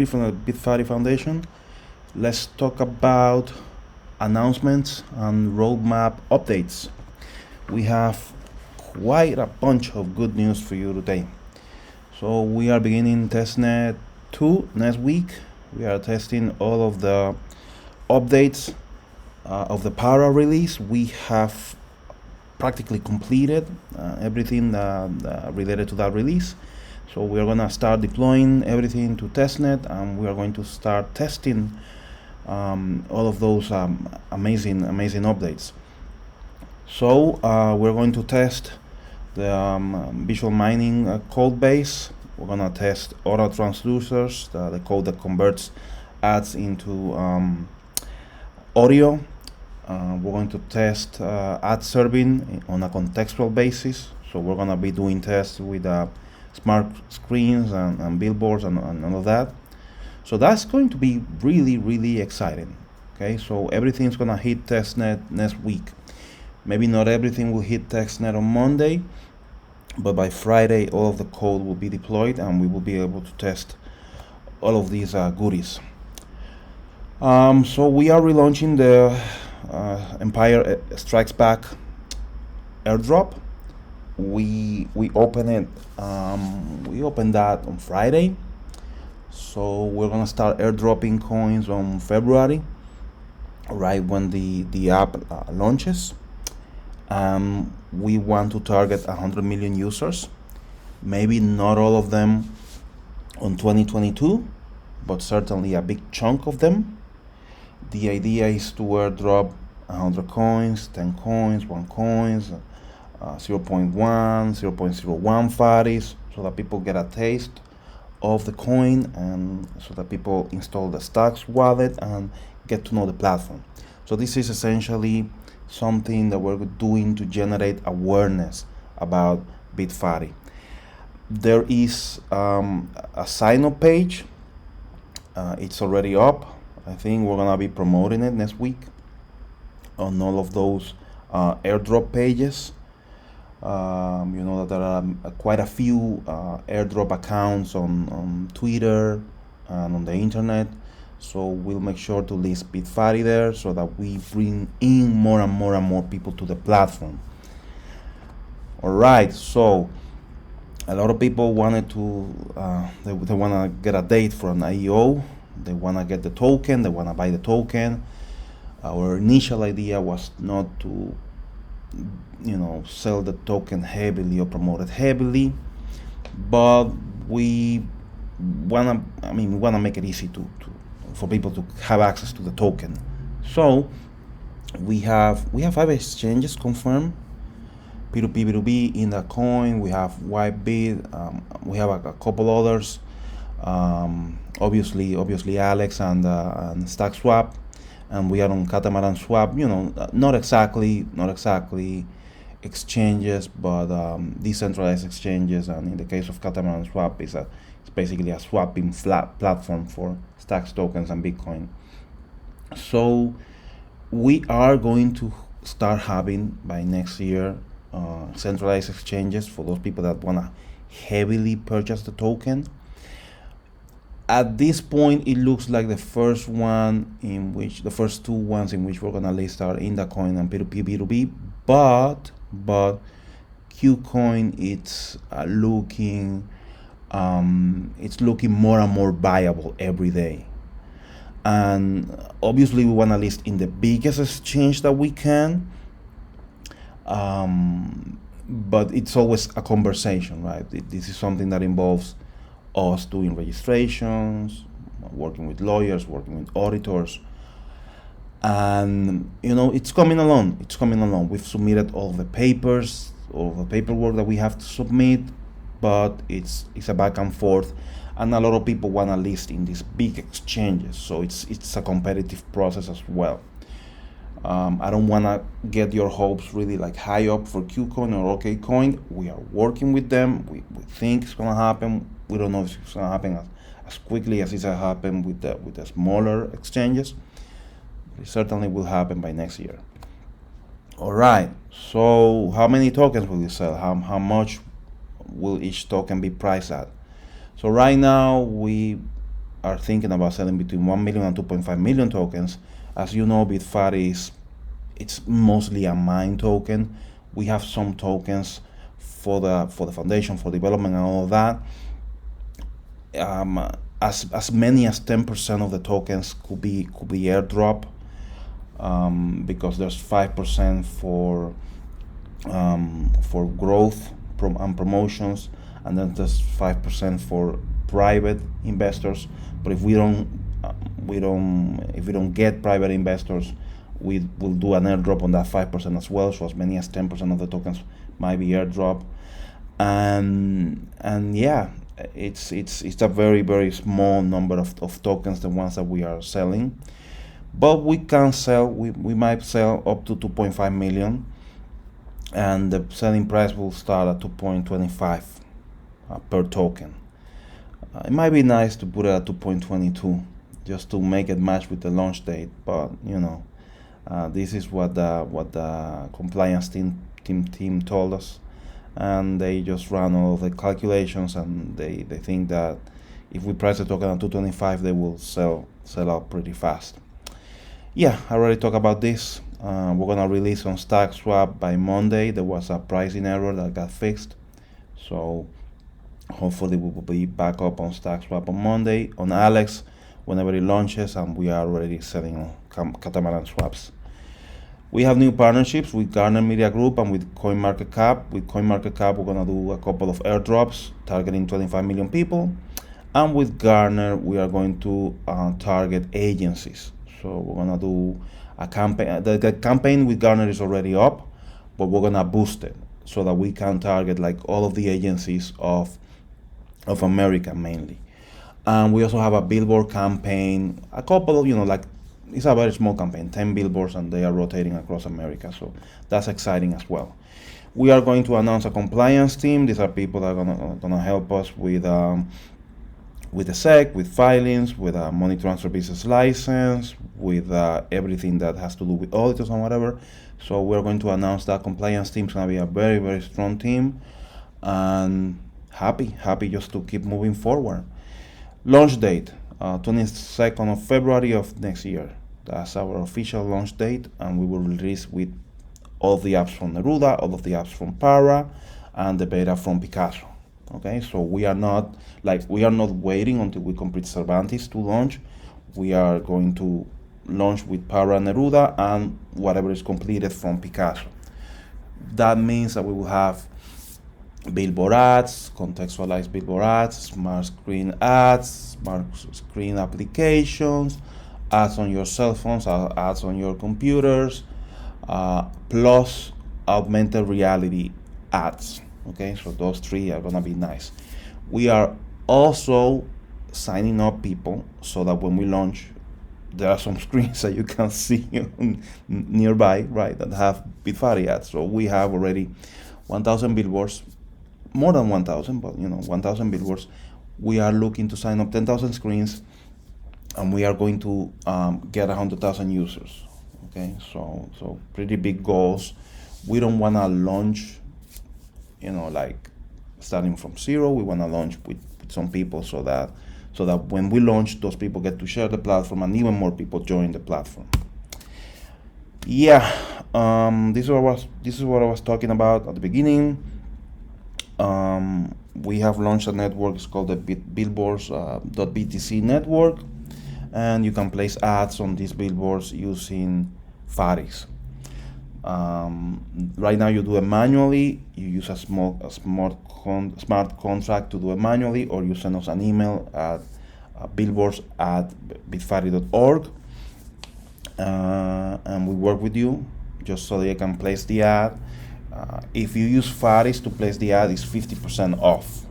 from the Bitfari Foundation. Let's talk about announcements and roadmap updates. We have quite a bunch of good news for you today. So we are beginning Testnet 2 next week. We are testing all of the updates of the Parra release. We have practically completed everything related to that release. So we are going to start deploying everything to testnet, and we are going to start testing all of those amazing updates. So we're going to test the visual mining code base. We're going to test auto transducers, the code that converts ads into audio. We're going to test ad serving on a contextual basis. So we're going to be doing tests with smart screens and billboards and all of that. So that's going to be really exciting. Okay, so everything's going to hit testnet next week. Maybe not everything will hit testnet on Monday, but by Friday all of the code will be deployed and we will be able to test all of these goodies. So we are relaunching the Empire Strikes Back airdrop. We open it. We opened that on Friday. So we're gonna start airdropping coins on February, right when the app launches. We want to target 100 million users. Maybe not all of them on 2022, but certainly a big chunk of them. The idea is to airdrop 100 coins, 10 coins, 1 coins, 0.1, 0.01 Faris, so that people get a taste of the coin and so that people install the Stacks wallet and get to know the platform. So this is essentially something that we're doing to generate awareness about Bitfari. There is a sign-up page. It's already up. I think we're gonna be promoting it next week on all of those airdrop pages. You know that there are quite a few airdrop accounts on Twitter and on the internet. So we'll make sure to list Bitfari there so that we bring in more and more people to the platform. All right, so a lot of people wanted to, they want to get a date for an IEO. They want to get the token, they want to buy the token. Our initial idea was not to, sell the token heavily or promote it heavily, but we want to make it easy for people to have access to the token. So we have 5 exchanges confirmed: P2P, B2B, Indacoin, we have Whitebit, we have a couple others. Obviously Alex and StackSwap, and we are on Catamaran Swap. Not exactly exchanges, but decentralized exchanges. And in the case of Catamaran Swap, it's basically a swapping platform for Stacks tokens and Bitcoin. So we are going to start having by next year centralized exchanges for those people that want to heavily purchase the token. At this point, it looks like the first two ones in which we're gonna list are Indacoin and P2P B2B, but Kucoin it's looking more and more viable every day. And obviously we want to list in the biggest exchange that we can, but it's always a conversation, right? This is something that involves us doing registrations, working with lawyers, working with auditors, and it's coming along. We've submitted all the papers, all the paperwork that we have to submit, but it's a back and forth, and a lot of people want to list in these big exchanges, so it's a competitive process as well. I don't want to get your hopes really high up for Kucoin or Okcoin. We are working with them. We think it's going to happen. We don't know if it's going to happen as quickly as it's going to happen with the smaller exchanges. It certainly will happen by next year. All right. So how many tokens will you sell? How much will each token be priced at? So right now we are thinking about selling between 1 million and 2.5 million tokens. As you know, Bitfari it's mostly a mine token. We have some tokens for the foundation, for development and all of that. As many as 10% of the tokens could be airdrop, because there's 5% for growth and promotions, and then there's 5% for private investors. But if we don't get private investors, we will do an airdrop on that 5% as well. So as many as 10% of the tokens might be airdrop, and yeah, it's a very, very small number of tokens, the ones that we are selling. But we can sell, we might sell up to 2.5 million, and the selling price will start at 2.25 per token. It might be nice to put it at 2.22 just to make it match with the launch date, but this is what the compliance team told us, and they just ran all of the calculations, and they think that if we price the token at 225, they will sell out pretty fast. Yeah, I already talked about this. We're gonna release on StackSwap by Monday. There was a pricing error that got fixed, so hopefully we will be back up on StackSwap on Monday, on Alex whenever it launches, and we are already selling catamaran swaps. We have new partnerships with Gartner Media Group and with CoinMarketCap. With CoinMarketCap, we're gonna do a couple of airdrops targeting 25 million people, and with Gartner, we are going to target agencies. So we're gonna do a campaign. The campaign with Gartner is already up, but we're gonna boost it so that we can target like all of the agencies of America mainly. And we also have a billboard campaign, a couple of, like, it's a very small campaign, 10 billboards, and they are rotating across America. So that's exciting as well. We are going to announce a compliance team. These are people that are gonna help us with the SEC, with filings, with a money transfer business license, with everything that has to do with auditors and whatever. So we're going to announce that compliance team is going to be a very, very strong team, and happy just to keep moving forward. Launch date, 22nd of February of next year. That's our official launch date, and we will release with all of the apps from Neruda, all of the apps from Parra, and the beta from Picasso. Okay, so we are not waiting until we complete Cervantes to launch. We are going to launch with Parra and Neruda and whatever is completed from Picasso. That means that we will have billboard ads, contextualized billboard ads, smart screen ads, smart screen applications, ads on your cell phones, ads on your computers, plus augmented reality ads. Okay, so those three are gonna be nice. We are also signing up people so that when we launch, there are some screens that you can see nearby, right, that have Bitfari ads. So we have already 1,000 billboards, more than 1,000, but 1,000 billboards. We are looking to sign up 10,000 screens, and we are going to get 100,000 users. Okay, so pretty big goals. We don't want to launch, like starting from zero. We want to launch with some people so that when we launch, those people get to share the platform, and even more people join the platform. Yeah, this is what I was talking about at the beginning. We have launched a network. It's called the Billboards.btc network, and you can place ads on these billboards using Faris. Right now you do it manually. You use a smart contract to do it manually, or you send us an email at billboards@bitfari.org, and we work with you just so they can place the ad. If you use Faris to place the ad, it's 50% off,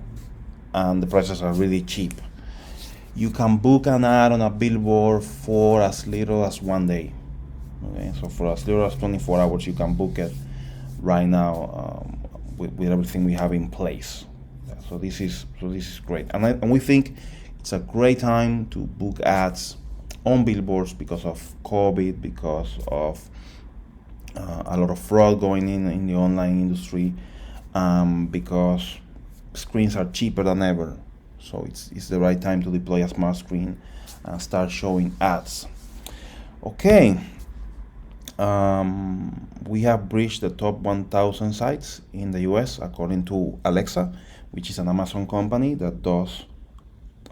and the prices are really cheap. You can book an ad on a billboard for as little as 1 day. Okay, so for as little as 24 hours, you can book it right now with everything we have in place. So this is great, and we think it's a great time to book ads on billboards because of COVID, because of a lot of fraud going in the online industry, because screens are cheaper than ever. So it's the right time to deploy a smart screen and start showing ads. Okay. We have breached the top 1,000 sites in the US according to Alexa, which is an Amazon company that does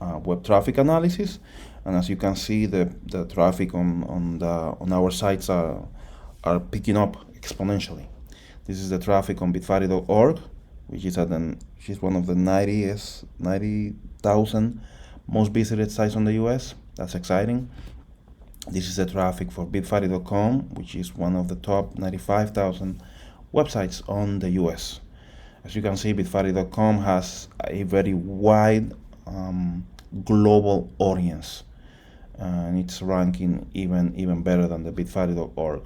web traffic analysis. And as you can see, the traffic on our sites are picking up exponentially. This is the traffic on Bitfari.org, which is one of the 90,000 most visited sites on the US. That's exciting. This is the traffic for Bitfari.com, which is one of the top 95,000 websites on the US. As you can see, Bitfari.com has a very wide global audience, and it's ranking even better than the Bitfari.org.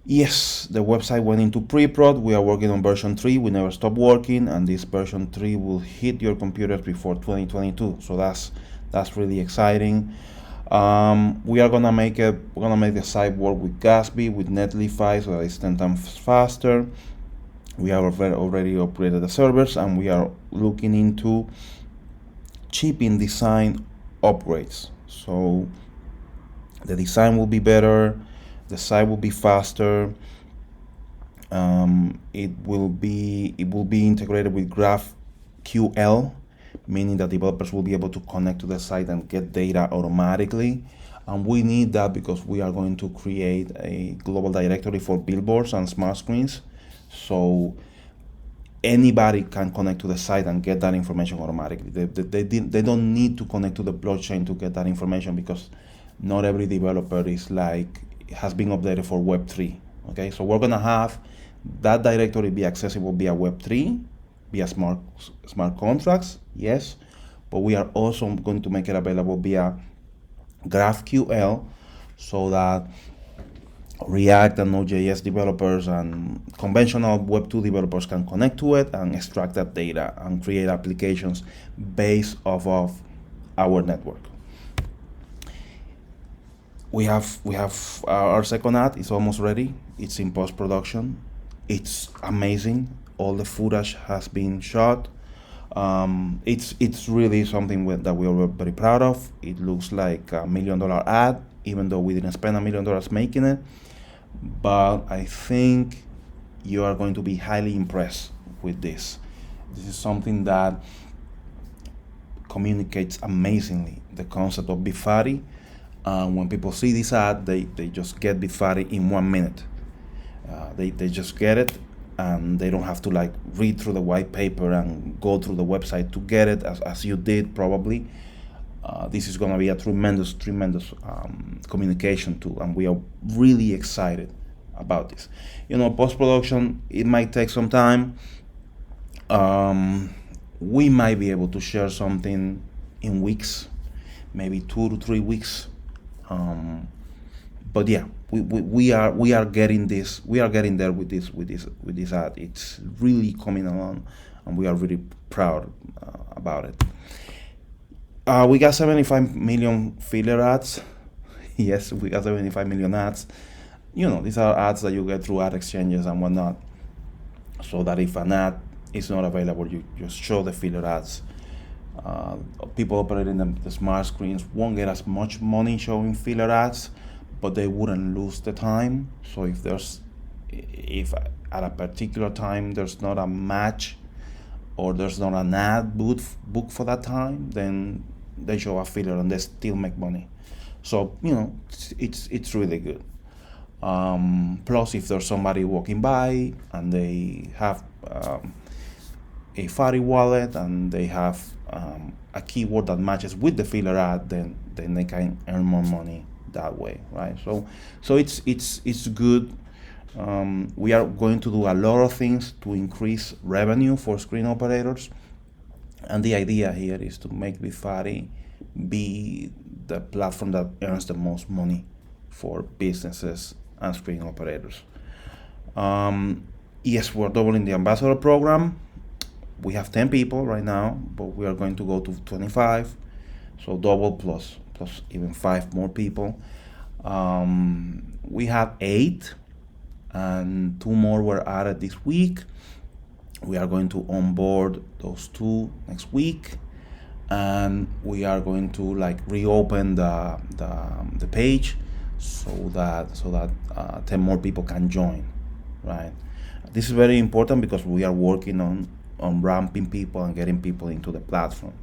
Yes, the website went into pre-prod. We are working on version 3. We never stop working, and this version 3 will hit your computers before 2022. So that's really exciting. We are gonna make the site work with Gatsby, with Netlify, so that it's 10 times faster. We have already upgraded the servers, and we are looking into cheaping design upgrades. So the design will be better, the site will be faster. It will be integrated with GraphQL, meaning that developers will be able to connect to the site and get data automatically. And we need that because we are going to create a global directory for billboards and smart screens. So anybody can connect to the site and get that information automatically. They don't need to connect to the blockchain to get that information, because not every developer has been updated for Web3. Okay, so we're gonna have that directory be accessible via Web3, via smart contracts, yes, but we are also going to make it available via GraphQL, so that React and Node.js developers and conventional Web2 developers can connect to it and extract that data and create applications based off of our network. We have our second ad is almost ready. It's in post-production. It's amazing. All the footage has been shot. It's really something that we are very proud of. It looks like $1 million ad, even though we didn't spend $1 million making it. But I think you are going to be highly impressed with this. This is something that communicates amazingly the concept of Bitfari. When people see this ad, they just get Bitfari in 1 minute. They just get it, and they don't have to read through the white paper and go through the website to get it, as you did probably. This is going to be a tremendous communication tool, and we are really excited about this. Post-production, it might take some time. We might be able to share something in weeks, maybe 2 to 3 weeks. But yeah, we are getting this. We are getting there with this ad. It's really coming along, and we are really proud about it. We got 75 million filler ads. Yes, we got 75 million ads. These are ads that you get through ad exchanges and whatnot, so that if an ad is not available, you just show the filler ads. People operating the smart screens won't get as much money showing filler ads, but they wouldn't lose the time. So if at a particular time there's not a match, or there's not an ad book for that time, then they show a filler and they still make money. So it's really good. Plus, if there's somebody walking by and they have a Fari wallet and they have a keyword that matches with the filler ad, then they can earn more money that way, right? So it's good. We are going to do a lot of things to increase revenue for screen operators, and the idea here is to make Bitfari be the platform that earns the most money for businesses and screen operators. Yes, we're doubling the ambassador program. We have 10 people right now, but we are going to go to 25, so double plus even 5 more people. We have 8, and 2 more were added this week. We are going to onboard those two next week, and we are going to like reopen the page so that 10 more people can join, right? This is very important because we are working on ramping people and getting people into the platform.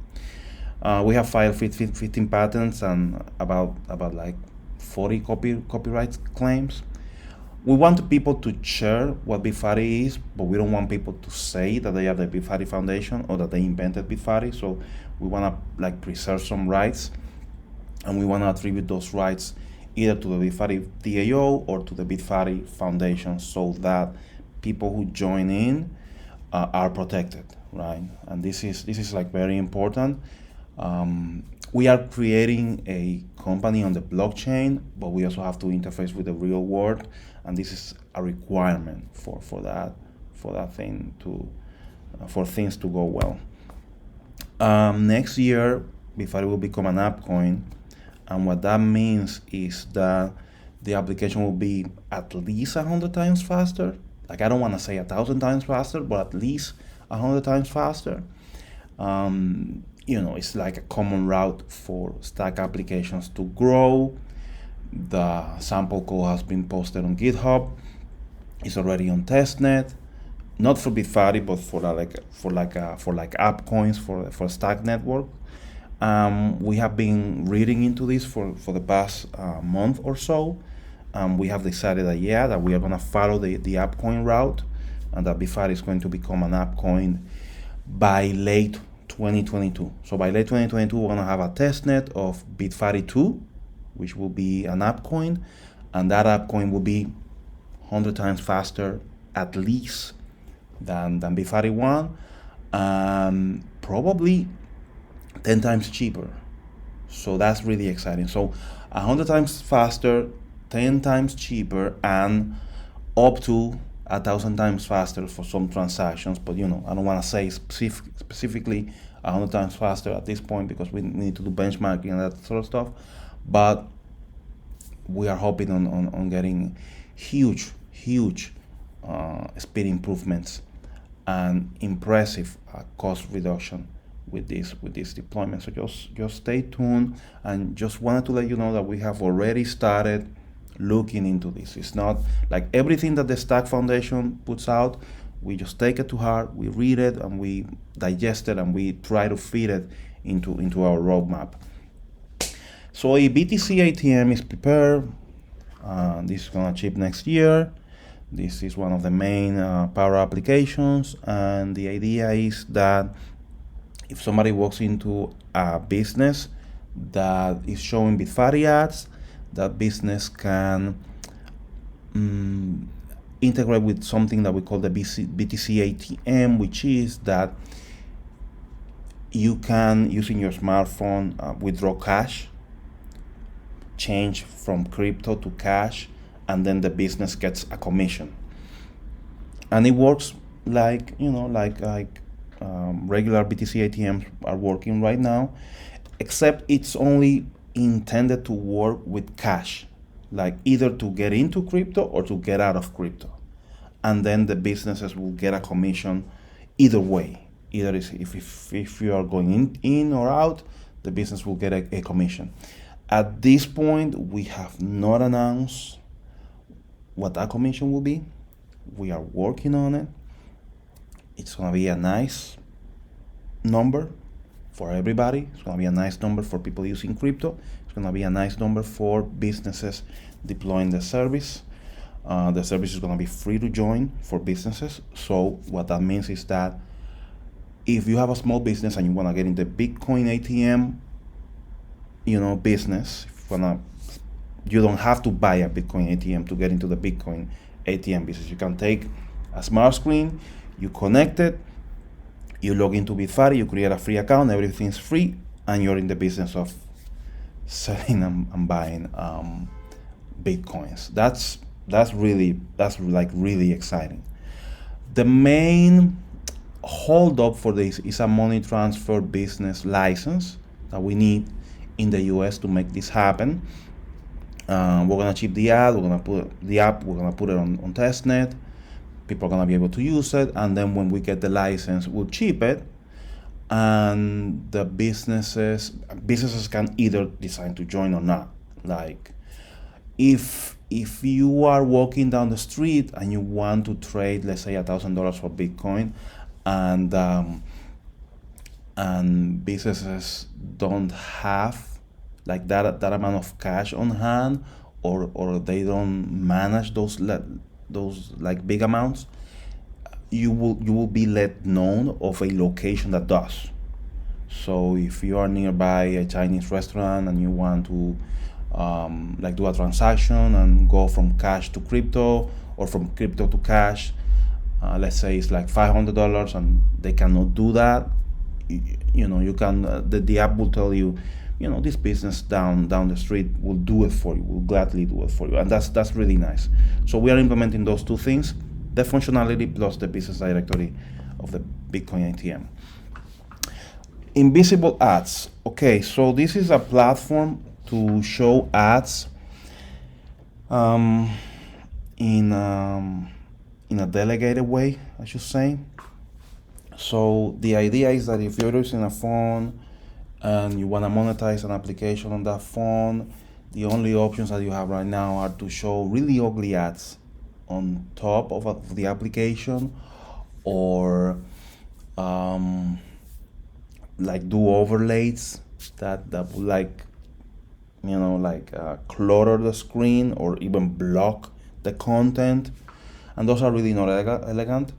We have filed 15 patents and about like 40 copyright claims. We want people to share what Bitfari is, but we don't want people to say that they are the Bitfari Foundation or that they invented Bitfari. So we want to like preserve some rights, and we want to attribute those rights either to the Bitfari DAO or to the Bitfari Foundation, so that people who join in are protected, right? And this is like very important. We are creating a company on the blockchain, but we also have to interface with the real world, and this is a requirement for things to go well. Next year, Bitfari will become an AppCoin, and what that means is that the application will be at least 100 times faster. Like, I don't want to say 1,000 times faster, but at least 100 times faster. It's like a common route for Stack applications to grow. The sample code has been posted on GitHub. It's already on Testnet, not for Bitfari, but for AppCoins for Stack network. We have been reading into this for the past month or so. We have decided that we are going to follow the AppCoin route, and that Bitfari is going to become an AppCoin by late 2022. So by late 2022, we're going to have a testnet of Bitfari 2, which will be an AppCoin, and that AppCoin will be 100 times faster, at least, than Bitfari 1, and probably 10 times cheaper. So that's really exciting. So 100 times faster, 10 times cheaper, and up to 1,000 times faster for some transactions. But I don't want to say specifically 100 times faster at this point, because we need to do benchmarking and that sort of stuff. But we are hoping on getting huge speed improvements and impressive cost reduction with this deployment. So just stay tuned, and just wanted to let you know that we have already started looking into this. It's not like everything that the Stack Foundation puts out, we just take it to heart, we read it, and we digest it, and we try to feed it into our roadmap. So a BTC ATM is prepared. This is gonna ship next year. This is one of the main Parra applications, and the idea is that if somebody walks into a business that is showing Bitfari ads, that business can integrate with something that we call the BTC ATM, which is that you can, using your smartphone, withdraw cash, change from crypto to cash, and then the business gets a commission. And it works like regular BTC ATMs are working right now, except it's only intended to work with cash, like either to get into crypto or to get out of crypto, and then the businesses will get a commission either way. Either if you are going in or out, the business will get a commission. At this point, we have not announced what that commission will be. We are working on it. It's gonna be a nice number for everybody. It's gonna be a nice number for people using crypto. It's gonna be a nice number for businesses deploying the service. The service is gonna be free to join for businesses. So what that means is that if you have a small business and you wanna get into Bitcoin ATM, business, you don't have to buy a Bitcoin ATM to get into the Bitcoin ATM business. You can take a smart screen, you connect it, you log into Bitfari, you create a free account, everything's free, and you're in the business of selling and buying Bitcoins. That's really exciting. The main hold up for this is a money transfer business license that we need in the US to make this happen. We're gonna ship the app, we're gonna put it on Testnet. People are gonna be able to use it, and then when we get the license, we'll chip it, and the businesses can either decide to join or not. Like, if you are walking down the street and you want to trade, let's say, $1,000 for Bitcoin, and businesses don't have like that amount of cash on hand, or they don't manage those like big amounts, you will be let known of a location that does. So if you are nearby a Chinese restaurant and you want to like do a transaction and go from cash to crypto, or from crypto to cash, let's say it's like $500, and they cannot do that, you can the app will tell you, this business down the street will do it for you, will gladly do it for you, and that's really nice. So we are implementing those two things, the functionality plus the business directory of the Bitcoin ATM. Invisible ads. Okay, so this is a platform to show ads in a delegated way, I should say. So the idea is that if you're using a phone and you want to monetize an application on that phone, the only options that you have right now are to show really ugly ads on top of the application, or like do overlays that would like clutter the screen or even block the content, and those are really not elegant.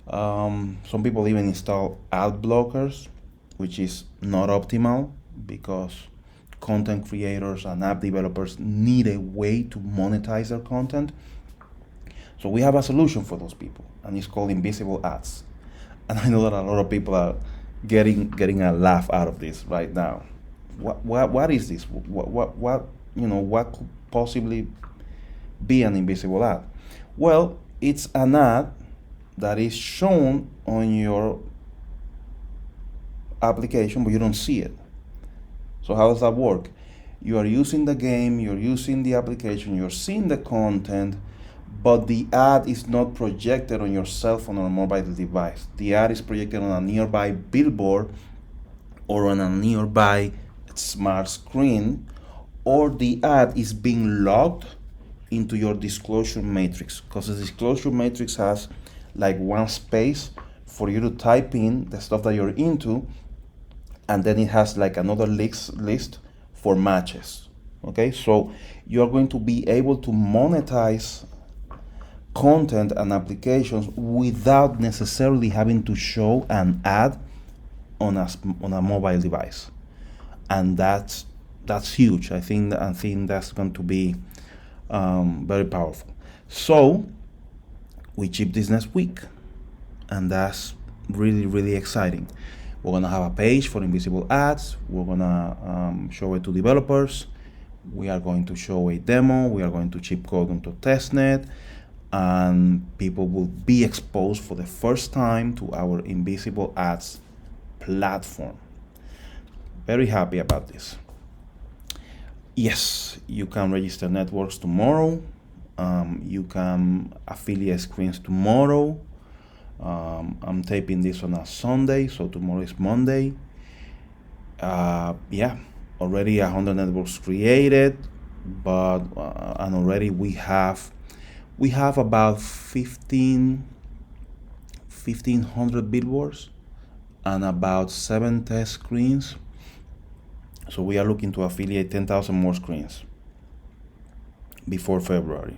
Some people even install ad blockers, which is not optimal, because content creators and app developers need a way to monetize their content. So we have a solution for those people, and it's called invisible ads. And I know that a lot of people are getting a laugh out of this right now. What is this? What could possibly be an invisible ad? Well, it's an ad that is shown on your application, but you don't see it. So how does that work? You are using the game, you're using the application, you're seeing the content, but the ad is not projected on your cell phone or mobile device. The ad is projected on a nearby billboard or on a nearby smart screen, or the ad is being logged into your disclosure matrix, because the disclosure matrix has like one space for you to type in the stuff that you're into, and then it has like another list for matches. Okay, so you're going to be able to monetize content and applications without necessarily having to show an ad on a mobile device, and that's huge. I think that's going to be very powerful. So we ship this next week, and that's really, really exciting. We're gonna have a page for invisible ads. We're gonna show it to developers. We are going to show a demo. We are going to ship code onto Testnet, and people will be exposed for the first time to our invisible ads platform. Very happy about this. Yes, you can register networks tomorrow. You can affiliate screens tomorrow. I'm taping this on a Sunday, so tomorrow is Monday. Already 100 networks created, but and already we have about 1,500 billboards and about 7 test screens. So we are looking to affiliate 10,000 more screens before February.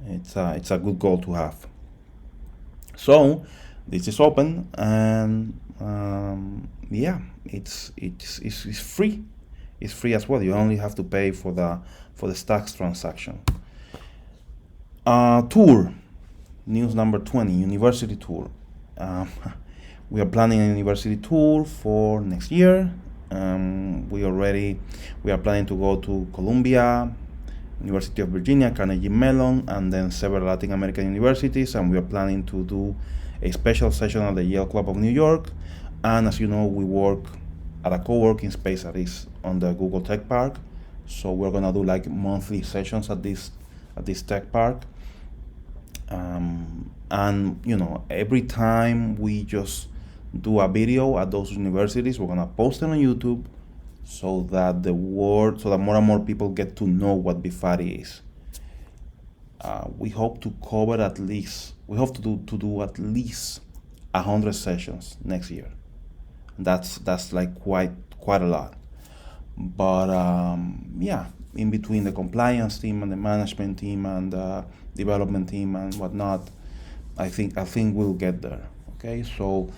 It's a good goal to have. So this is open, and it's free. It's free as well. You only have to pay for the stacks transaction. Tour, news number 20, university tour. We are planning a university tour for next year. We are planning to go to Columbia, University of Virginia, Carnegie Mellon, and then several Latin American universities, and we are planning to do a special session at the Yale Club of New York. And as you know, we work at a co-working space that is on the Google Tech Park, so we're gonna do like monthly sessions at this tech park. And every time we just do a video at those universities, we're gonna post it on YouTube, so that more and more people get to know what Bitfari is. We hope to cover we hope to do at least 100 sessions next year. That's like quite a lot. But yeah, in between the compliance team and the management team and the development team and whatnot, I think we'll get there. Okay, so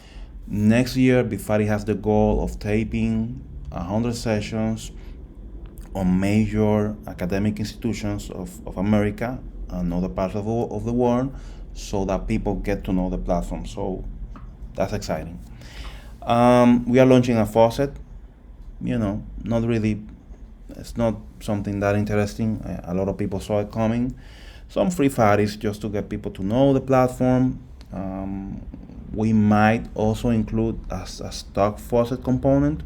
next year Bitfari has the goal of taping 100 sessions on major academic institutions of America and other parts of the world, so that people get to know the platform. So that's exciting. We are launching a faucet. Not really, it's not something that interesting. A lot of people saw it coming. Some free Faris just to get people to know the platform. We might also include a stock faucet component,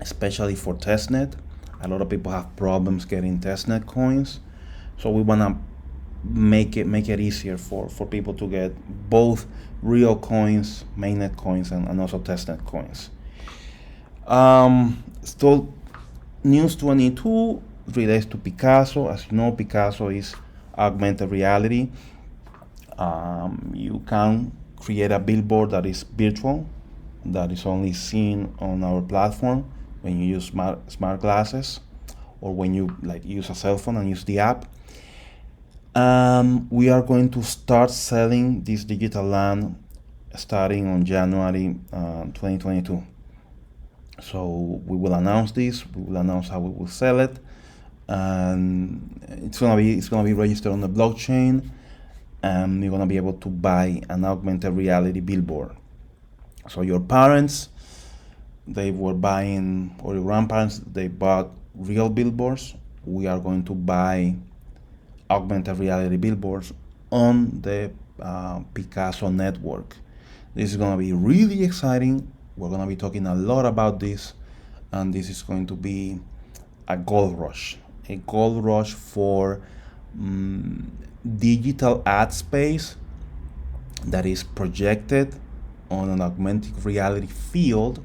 especially for Testnet. A lot of people have problems getting Testnet coins, so we want to make it easier for people to get both real coins, mainnet coins, and also Testnet coins. Still, News 22 relates to Picasso. As you know, Picasso is augmented reality. You can create a billboard that is virtual, that is only seen on our platform when you use smart glasses, or when you use a cell phone and use the app. We are going to start selling this digital land starting on January 2022. So we will announce this. We will announce how we will sell it, and it's gonna be registered on the blockchain, and you're gonna be able to buy an augmented reality billboard. So your parents, they were buying, or your grandparents, they bought real billboards. We are going to buy augmented reality billboards on the Picasso network. This is going to be really exciting. We're going to be talking a lot about this, and this is going to be a gold rush for digital ad space that is projected on an augmented reality field,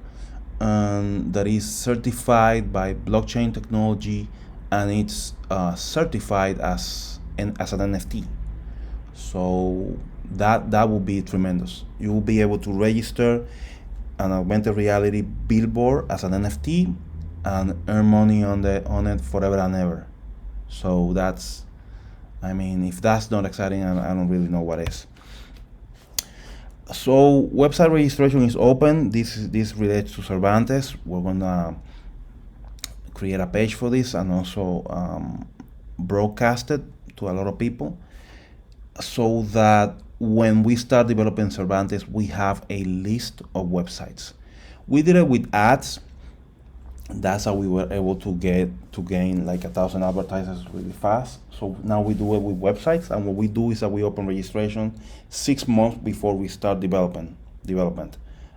and that is certified by blockchain technology, and it's certified as an NFT. So that will be tremendous. You will be able to register an augmented reality billboard as an NFT and earn money on it forever and ever. So that's, if that's not exciting, I don't really know what is. So website registration is open. This relates to Cervantes. We're gonna create a page for this and also broadcast it to a lot of people, so that when we start developing Cervantes, we have a list of websites. We did it with ads. That's how we were able to gain like 1,000 advertisers really fast. So now we do it with websites, and what we do is that we open registration 6 months before we start development.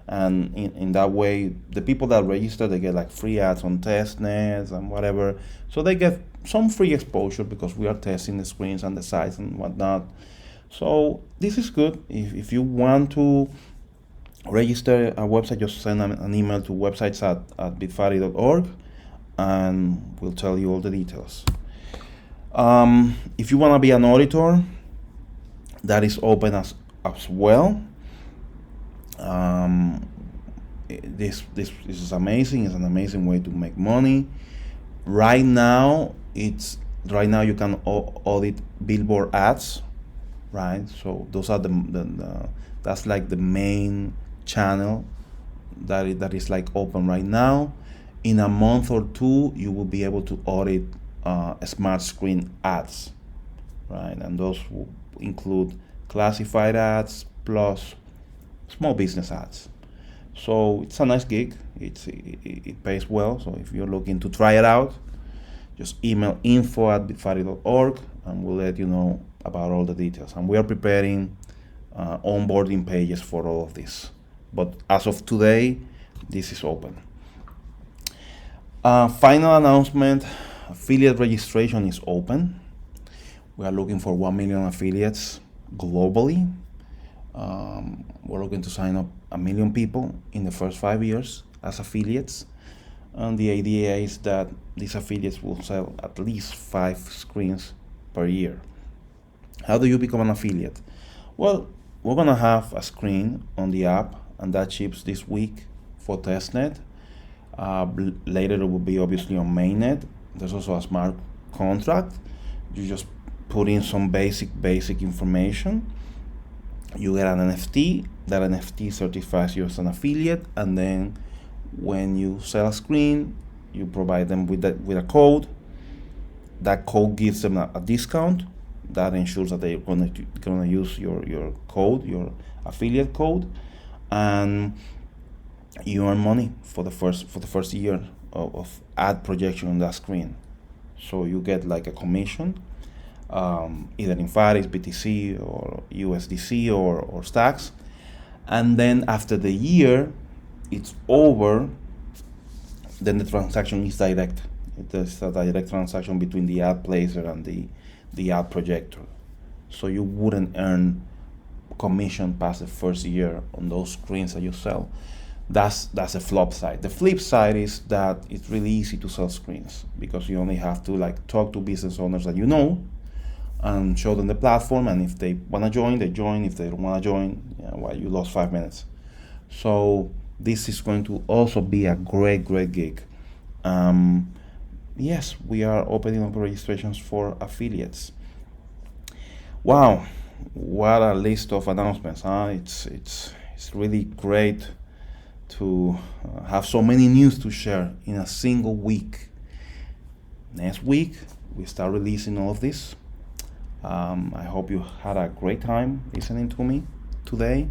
And in that way, the people that register, they get like free ads on Testnet and whatever. So they get some free exposure because we are testing the screens and the sites and whatnot. So this is good. If you want to register a website, just send an email to websites at bitfari.org, and we'll tell you all the details. If you want to be an auditor, that is open as well. This is amazing. It's an amazing way to make money. Right now you can audit billboard ads, right? So those are that's like the main channel that is like open right now. In a month or two, you will be able to audit smart screen ads, right? And those will include classified ads plus small business ads. So it's a nice gig. It pays well. So if you're looking to try it out, just email info@bitfari.org, and we'll let you know about all the details. And we are preparing onboarding pages for all of this. But as of today, this is open. Final announcement: affiliate registration is open. We are looking for 1 million affiliates globally. We're looking to sign up 1 million people in the first 5 years as affiliates. And the idea is that these affiliates will sell at least 5 screens per year. How do you become an affiliate? Well, we're gonna have a screen on the app, and that ships this week for Testnet. Later it will be obviously on mainnet. There's also a smart contract. You just put in some basic information. You get an NFT. That NFT certifies you as an affiliate, and then when you sell a screen, you provide them with a code. That code gives them a discount. That ensures that they're gonna use your code, your affiliate code, and you earn money for the first year of ad projection on that screen. So you get like a commission, either in Fari, BTC, or USDC, or stacks. And then after the year it's over, then the transaction is direct. It's a direct transaction between the ad placer and the ad projector. So you wouldn't earn commission past the first year on those screens that you sell. That's a flop side. The flip side is that it's really easy to sell screens because you only have to like talk to business owners that you know and show them the platform, and if they want to join, they join. If they don't want to join, well, you lost 5 minutes. So this is going to also be a great gig. Yes, we are opening up registrations for affiliates. Wow, what a list of announcements, huh? It's really great to have so many news to share in a single week. Next week we start releasing all of this. I hope you had a great time listening to me today.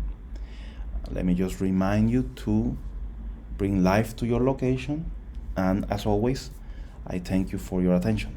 Let me just remind you to bring life to your location, and as always, I thank you for your attention.